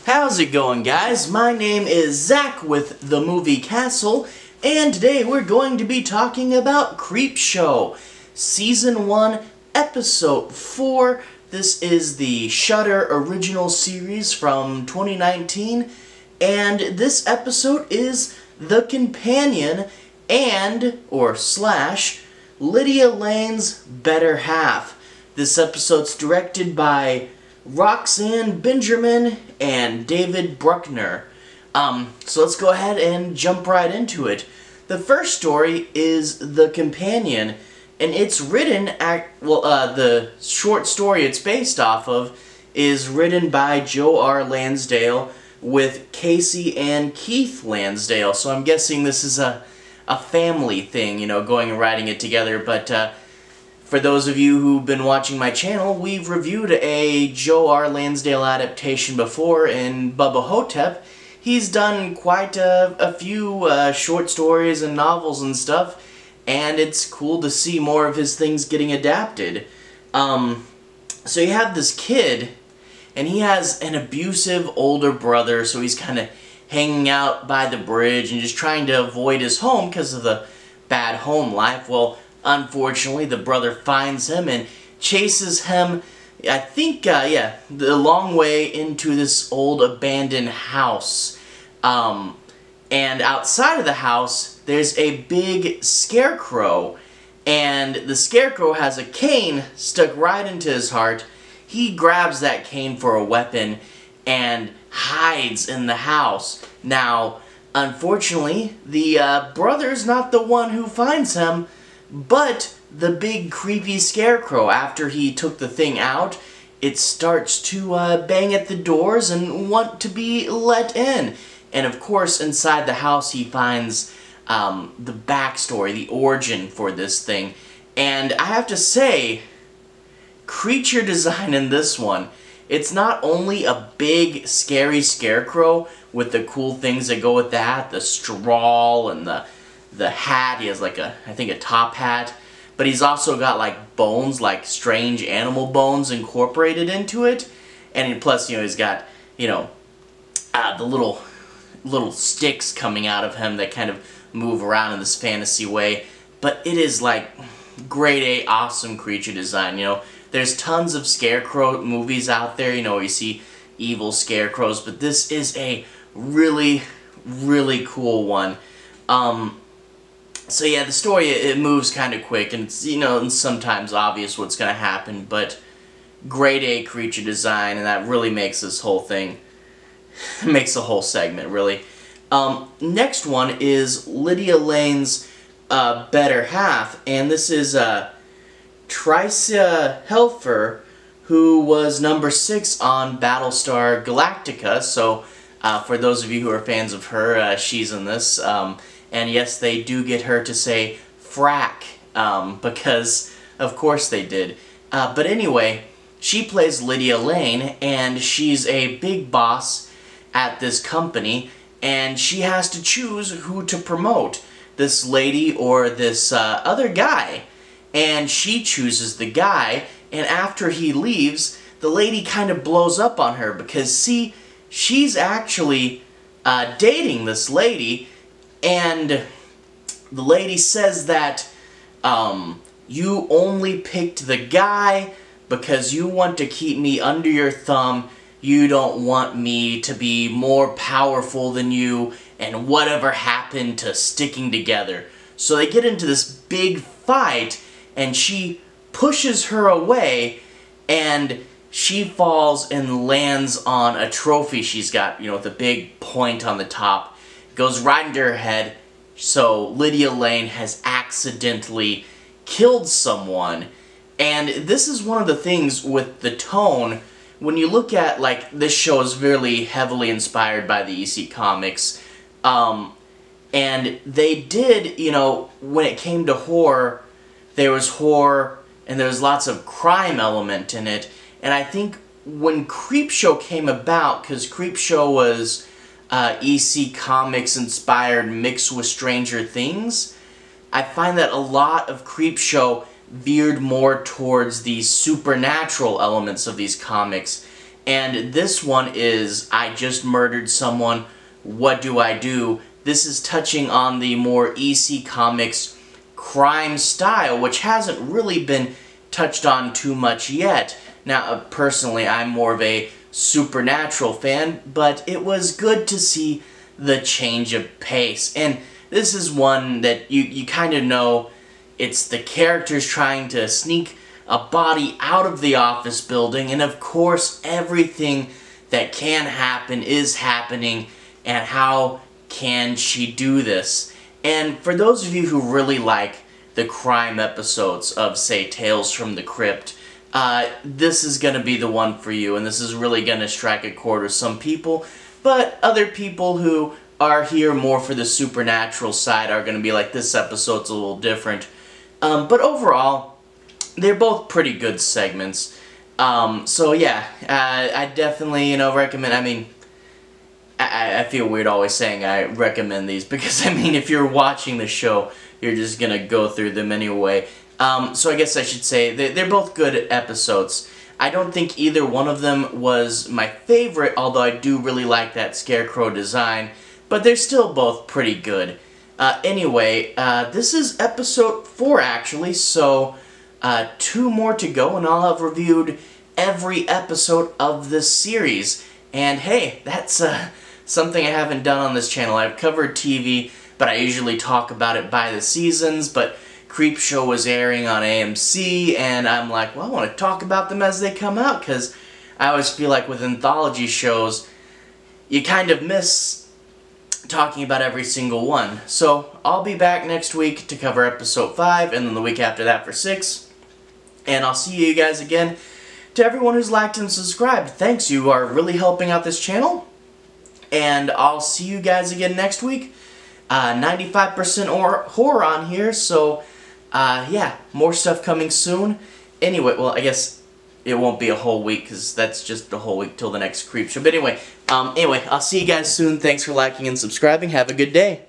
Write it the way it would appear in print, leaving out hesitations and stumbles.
How's it going, guys? My name is Zach with the movie Castle, and today we're going to be talking about Creepshow, Season 1, Episode 4. This is the Shudder original series from 2019, and this episode is The Companion or slash Lydia Layne's Better Half. This episode's directed by Roxanne Benjamin and David Bruckner. So let's go ahead and jump right into it. The first story is The Companion, and it's written the short story it's based off of is written by Joe R. Lansdale with Kasey and Keith Lansdale. So I'm guessing this is a family thing, you know, going and writing it together, but for those of you who've been watching my channel, we've reviewed a Joe R. Lansdale adaptation before in Bubba Hotep. He's done quite a few short stories and novels and stuff, and it's cool to see more of his things getting adapted. So you have this kid, and he has an abusive older brother, so he's kind of hanging out by the bridge and just trying to avoid his home because of the bad home life. Well, unfortunately, the brother finds him and chases him, I think, the long way into this old abandoned house. And outside of the house, there's a big scarecrow, and the scarecrow has a cane stuck right into his heart. He grabs that cane for a weapon and hides in the house. Now, unfortunately, the brother's not the one who finds him, but the big creepy scarecrow. After he took the thing out, it starts to bang at the doors and want to be let in. And of course, inside the house he finds the backstory, the origin for this thing. And I have to say, creature design in this one, it's not only a big scary scarecrow with the cool things that go with that, the straw and the hat. He has like I think a top hat, but he's also got like bones, like strange animal bones incorporated into it, and plus, you know, he's got, you know, the little sticks coming out of him that kind of move around in this fantasy way. But it is like grade A awesome creature design. You know, there's tons of scarecrow movies out there, you know, where you see evil scarecrows, but this is a really cool one. So yeah, the story, it moves kind of quick, and it's, you know, and sometimes obvious what's going to happen, but grade A creature design, and that really makes this whole thing, makes the whole segment, really. Next one is Lydia Layne's Better Half, and this is Tricia Helfer, who was number 6 on Battlestar Galactica. So for those of you who are fans of her, she's in this. And yes, they do get her to say frack, because of course they did. But anyway, she plays Lydia Layne, and she's a big boss at this company, and she has to choose who to promote, this lady or this other guy. And she chooses the guy, and after he leaves, the lady kind of blows up on her because, see, she's actually dating this lady, and the lady says that you only picked the guy because you want to keep me under your thumb. You don't want me to be more powerful than you, and whatever happened to sticking together. So they get into this big fight, and she pushes her away, and she falls and lands on a trophy she's got, you know, with a big point on the top. Goes right into her head, so Lydia Layne has accidentally killed someone. And this is one of the things with the tone, when you look at, like, this show is really heavily inspired by the EC Comics, and they did, you know, when it came to horror, there was horror, and there was lots of crime element in it, and I think when Creepshow came about, because Creepshow was EC Comics inspired mixed with Stranger Things, I find that a lot of Creepshow veered more towards the supernatural elements of these comics, And this one is I Just Murdered Someone, What Do I Do? This is touching on the more EC Comics crime style, which hasn't really been touched on too much yet. Now, personally, I'm more of a supernatural fan, but it was good to see the change of pace. And this is one that you kind of know it's the characters trying to sneak a body out of the office building, and of course everything that can happen is happening, and how can she do this? And for those of you who really like the crime episodes of, say, Tales from the Crypt, this is going to be the one for you, and this is really going to strike a chord with some people, but other people who are here more for the supernatural side are going to be like, this episode's a little different. But overall, they're both pretty good segments. So yeah, I definitely, recommend. I mean, I feel weird always saying I recommend these, because I mean, if you're watching the show, you're just gonna go through them anyway. So I guess I should say they're both good episodes. I don't think either one of them was my favorite, although I do really like that Scarecrow design, but they're still both pretty good. Anyway, this is episode 4 actually, so 2 more to go and I'll have reviewed every episode of this series. And hey, that's something I haven't done on this channel. I've covered TV, but I usually talk about it by the seasons, but Creepshow was airing on AMC, and I'm like, well, I want to talk about them as they come out, because I always feel like with anthology shows, you kind of miss talking about every single one. So I'll be back next week to cover episode 5, and then the week after that for 6. And I'll see you guys again. To everyone who's liked and subscribed, thanks, you are really helping out this channel. And I'll see you guys again next week. 95% horror on here, so yeah, more stuff coming soon. Anyway, well, I guess it won't be a whole week, because that's just the whole week till the next Creepshow. But anyway, I'll see you guys soon. Thanks for liking and subscribing. Have a good day.